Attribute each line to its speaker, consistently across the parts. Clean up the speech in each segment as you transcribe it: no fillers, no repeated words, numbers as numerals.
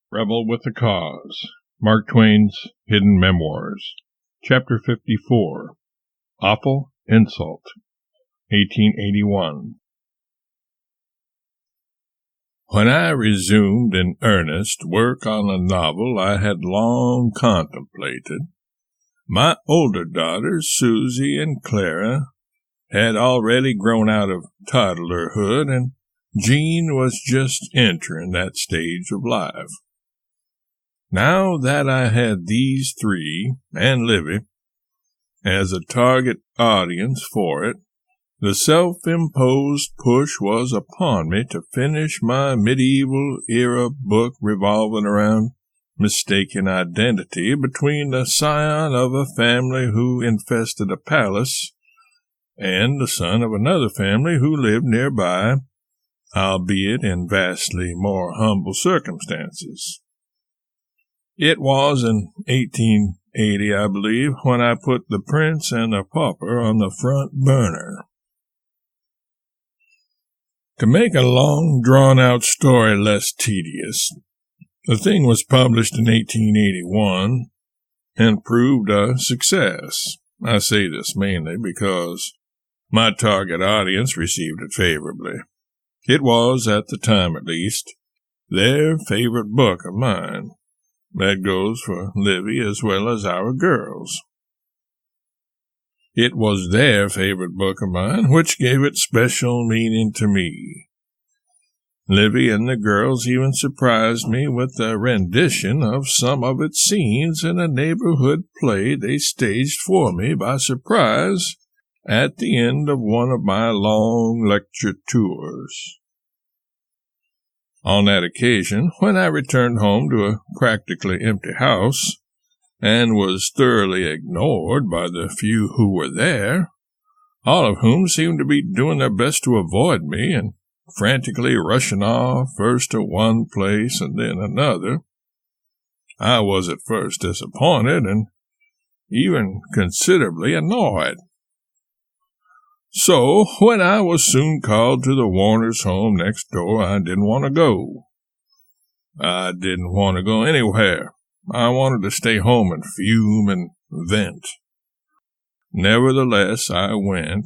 Speaker 1: Rebel with a Cause. Mark Twain's Hidden Memoirs. Chapter 54. Awful Insult. 1881. When I resumed in earnest work on a novel I had long contemplated, my older daughters, Susie and Clara, had already grown out of toddlerhood, and Jean was just entering that stage of life. Now that I had these three, and Livy, as a target audience for it, the self-imposed push was upon me to finish my medieval-era book revolving around mistaken identity between the scion of a family who infested a palace and the son of another family who lived nearby, albeit in vastly more humble circumstances. It was in 1880, I believe, when I put The Prince and the Pauper on the front burner. To make a long, drawn-out story less tedious, the thing was published in 1881 and proved a success. I say this mainly because my target audience received it favorably. It was, at the time at least, their favorite book of mine. That goes for Livy as well as our girls. It was their favorite book of mine, which gave it special meaning to me. Livy and the girls even surprised me with a rendition of some of its scenes in a neighborhood play they staged for me by surprise at the end of one of my long lecture tours. On that occasion, when I returned home to a practically empty house, and was thoroughly ignored by the few who were there, all of whom seemed to be doing their best to avoid me and frantically rushing off first to one place and then another, I was at first disappointed and even considerably annoyed. So, when I was soon called to the Warners' home next door, I didn't want to go. I didn't want to go anywhere. I wanted to stay home and fume and vent. Nevertheless, I went,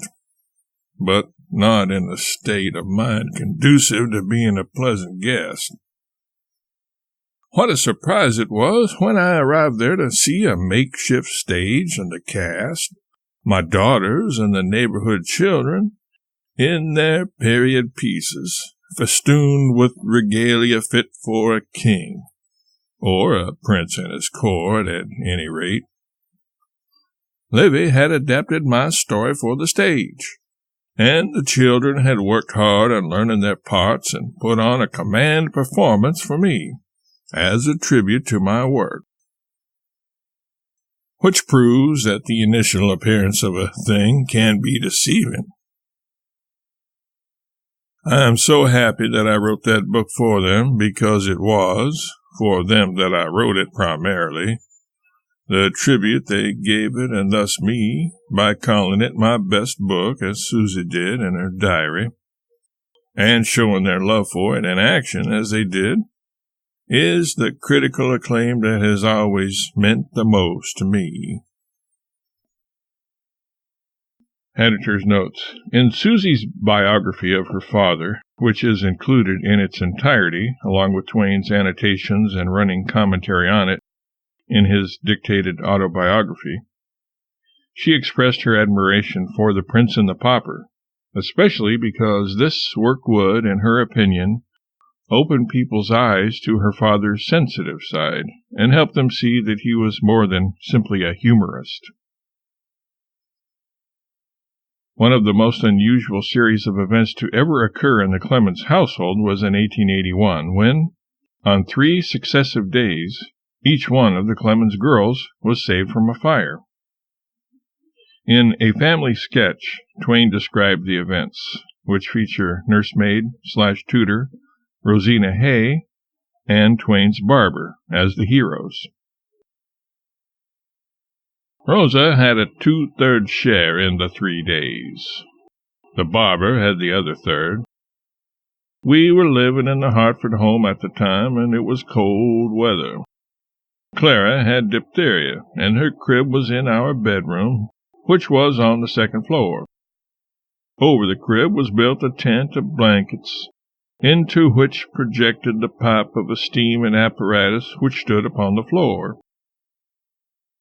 Speaker 1: but not in a state of mind conducive to being a pleasant guest. What a surprise it was when I arrived there to see a makeshift stage and the cast, my daughters and the neighborhood children, in their period pieces, festooned with regalia fit for a king, or a prince and his court, at any rate. Livy had adapted my story for the stage, and the children had worked hard on learning their parts and put on a command performance for me, as a tribute to my work. Which proves that the initial appearance of a thing can be deceiving. I am so happy that I wrote that book for them, because it was, for them that I wrote it primarily, the tribute they gave it and thus me, by calling it my best book, as Susie did in her diary, and showing their love for it in action as they did, is the critical acclaim that has always meant the most to me. Editor's notes. In Susie's biography of her father, which is included in its entirety, along with Twain's annotations and running commentary on it, in his dictated autobiography, she expressed her admiration for The Prince and the Pauper, especially because this work would, in her opinion, open people's eyes to her father's sensitive side, and help them see that he was more than simply a humorist. One of the most unusual series of events to ever occur in the Clemens household was in 1881, when, on 3 successive days, each one of the Clemens girls was saved from a fire. In A Family Sketch, Twain described the events, which feature nursemaid/tutor Rosina Hay and Twain's barber as the heroes. Rosa had a 2/3 share in the 3 days. The barber had the other third. We were living in the Hartford home at the time, and it was cold weather. Clara had diphtheria, and her crib was in our bedroom, which was on the second floor. Over the crib was built a tent of blankets, into which projected the pipe of a steam and apparatus which stood upon the floor.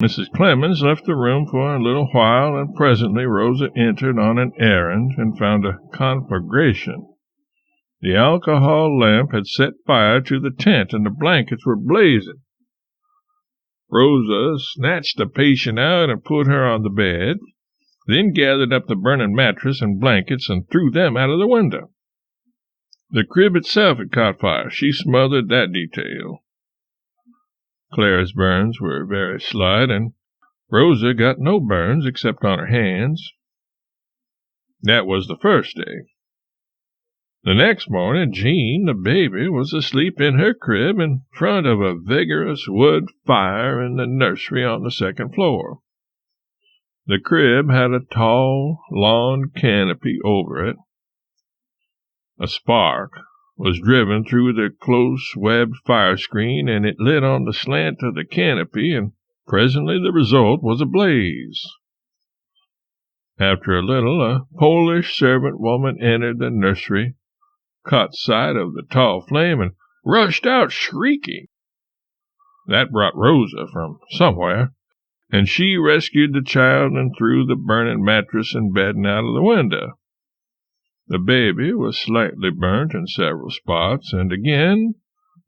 Speaker 1: Mrs. Clemens left the room for a little while, and presently Rosa entered on an errand and found a conflagration. The alcohol lamp had set fire to the tent, and the blankets were blazing. Rosa snatched the patient out and put her on the bed, then gathered up the burning mattress and blankets and threw them out of the window. The crib itself had caught fire. She smothered that detail. Clara's burns were very slight, and Rosa got no burns except on her hands. That was the first day. The next morning, Jean, the baby, was asleep in her crib in front of a vigorous wood fire in the nursery on the second floor. The crib had a tall lawn canopy over it. A spark was driven through the close-webbed fire screen, and it lit on the slant of the canopy, and presently the result was a blaze. After a little, a Polish servant woman entered the nursery, caught sight of the tall flame, and rushed out shrieking. That brought Rosa from somewhere, and she rescued the child and threw the burning mattress and bedding out of the window. The baby was slightly burnt in several spots, and again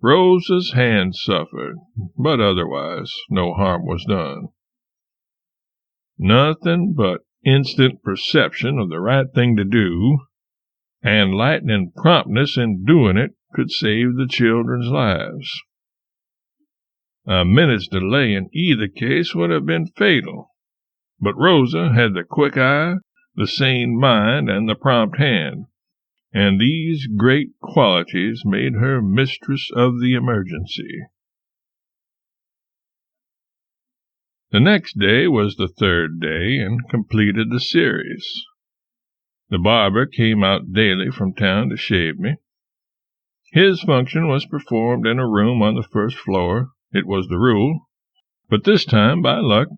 Speaker 1: Rosa's hand suffered, but otherwise no harm was done. Nothing but instant perception of the right thing to do, and lightning promptness in doing it, could save the children's lives. A minute's delay in either case would have been fatal, but Rosa had the quick eye, the sane mind, and the prompt hand, and these great qualities made her mistress of the emergency. The next day was the third day, and completed the series. The barber came out daily from town to shave me. His function was performed in a room on the first floor. It was the rule, but this time, by luck,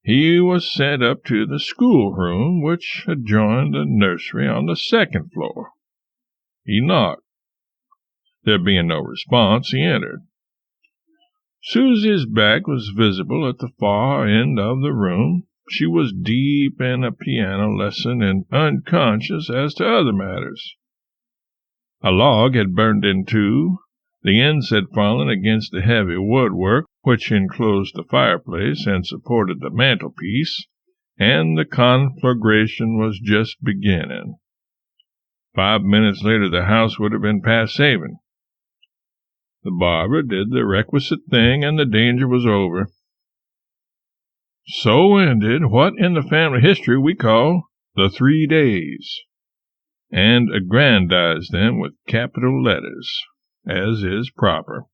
Speaker 1: he was sent up to the schoolroom, which adjoined the nursery on the second floor. He knocked. There being no response, he entered. Susie's back was visible at the far end of the room. She was deep in a piano lesson and unconscious as to other matters. A log had burned in two. The ends had fallen against the heavy woodwork which enclosed the fireplace and supported the mantelpiece, and the conflagration was just beginning. 5 minutes later the house would have been past saving. The barber did the requisite thing, and the danger was over. So ended what in the family history we call the 3 days, and aggrandize them with capital letters, as is proper.